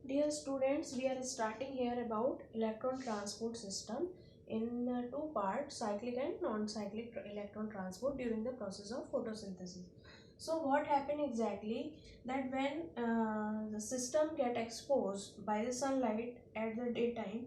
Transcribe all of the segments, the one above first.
Dear students, we are starting here about electron transport system in two parts, cyclic and non-cyclic electron transport during the process of photosynthesis. So what happened exactly that when the system get exposed by the sunlight at the daytime,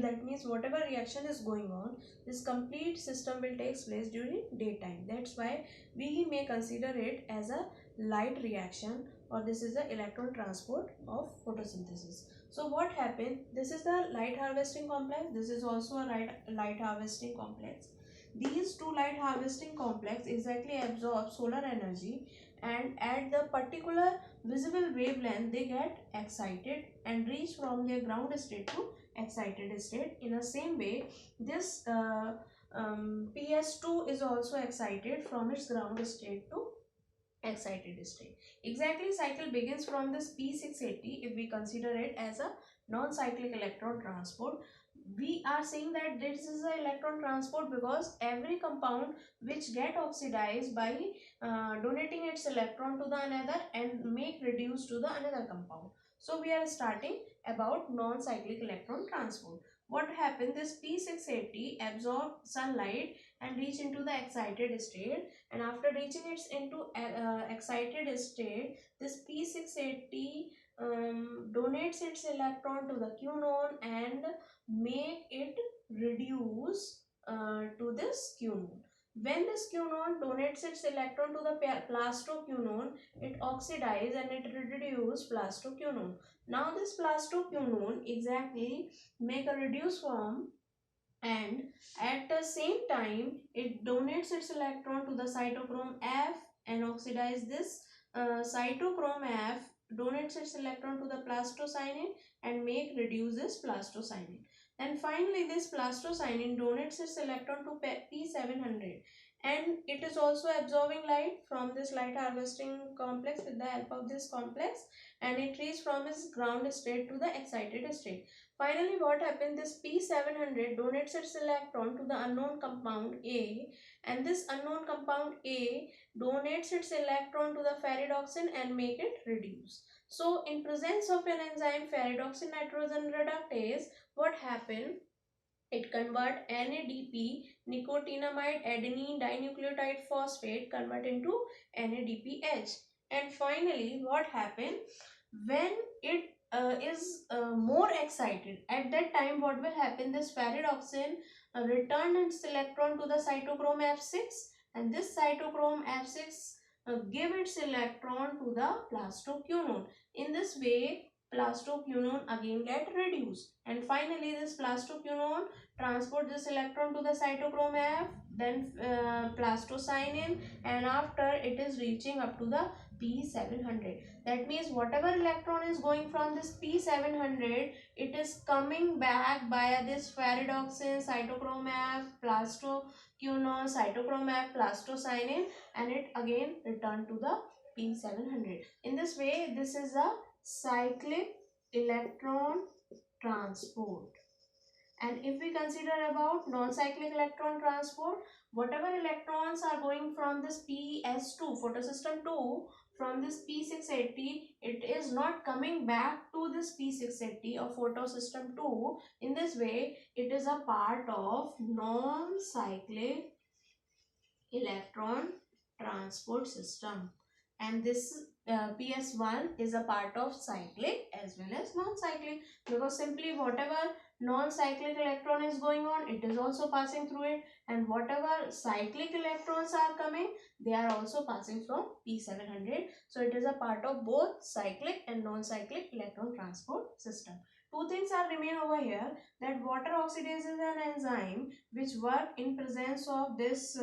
that means whatever reaction is going on, this complete system will take place during daytime. That's why we may consider it as a light reaction, or this is the electron transport of photosynthesis. So what happened, this is the light harvesting complex, this is also a light harvesting complex. These two light harvesting complex exactly absorb solar energy, and at the particular visible wavelength they get excited and reach from their ground state to excited state. In the same way, this PS2 is also excited from its ground state to excited state. Exactly, cycle begins from this P680 if we consider it as a non-cyclic electron transport. We are saying that this is a electron transport because every compound which get oxidized by donating its electron to the another and make reduce to the another compound. So we are starting about non-cyclic electron transport. What happened, this P680 absorb sunlight and reach into the excited state, and after reaching it into excited state, this P680 donates its electron to the quinone and make it reduce to this quinone. When this quinone donates its electron to the plastoquinone, it oxidizes and it reduces plastoquinone. Now this plastoquinone exactly make a reduced form, and at the same time it donates its electron to the cytochrome F and oxidize this cytochrome F donates its electron to the plastocyanin and make reduces plastocyanin. And finally this plastocyanin donates its electron to P700, and it is also absorbing light from this light harvesting complex with the help of this complex, and it reaches from its ground state to the excited state. Finally, what happened? This P700 donates its electron to the unknown compound A, and this unknown compound A donates its electron to the ferredoxin and make it reduce. So, in presence of an enzyme ferredoxin nitrogen reductase, what happened? It convert NADP, nicotinamide adenine dinucleotide phosphate, convert into NADPH. And finally, what happened? When it is more excited, at that time what will happen, this ferredoxin return its electron to the cytochrome F6, and this cytochrome F6 give its electron to the plastoquinone. In this way plastoquinone again get reduced, and finally this plastoquinone transport this electron to the cytochrome F, then plastocyanin, and after it is reaching up to the P700. That means whatever electron is going from this P700, it is coming back via this ferredoxin, cytochrome F, plastoquinone, cytochrome F, plastocyanin, and it again return to the P700. In this way, this is a cyclic electron transport. And if we consider about non-cyclic electron transport, whatever electrons are going from this PS2, photosystem 2, from this P680, it is not coming back to this P680 or photosystem 2. In this way, it is a part of non-cyclic electron transport system, and this PS1 is a part of cyclic as well as non-cyclic, because simply whatever non-cyclic electron is going on, it is also passing through it, and whatever cyclic electrons are coming, they are also passing from P700. So it is a part of both cyclic and non-cyclic electron transport system. Two things are remain over here, that water oxidase is an enzyme which work in presence of this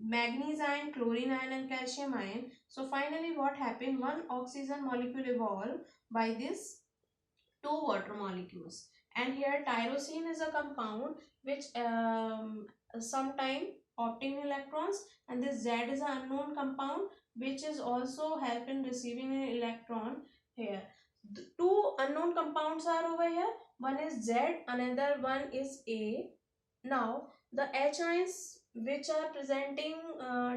manganese ion, chlorine ion and calcium ion. So finally what happened, one oxygen molecule evolved by this two water molecules, and here tyrosine is a compound which sometime obtain electrons, and this Z is an unknown compound which is also help in receiving an electron. Here two unknown compounds are over here, one is Z, another one is A. Now the H ions which are presenting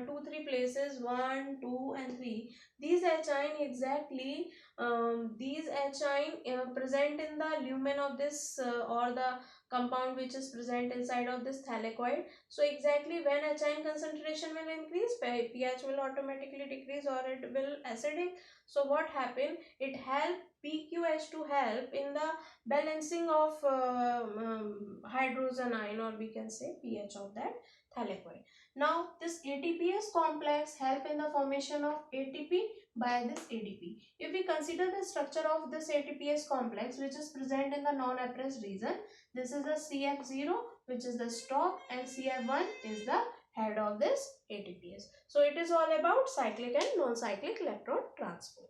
2 3 places, 1 2 and 3, these HIN exactly, these HIN present in the lumen of this or the compound which is present inside of this thylakoid. So exactly when HIN concentration will increase, pH will automatically decrease or it will acidic. So what happened, it help PQH to help in the balancing of hydrogen ion, or we can say pH of that thylakoid. Now this ATPase complex help in the formation of ATP by this ADP. If we consider the structure of this ATPase complex which is present in the non-appressed region, this is the CF0 which is the stop and CF1 is the head of this ATPase. So it is all about cyclic and non-cyclic electron transport.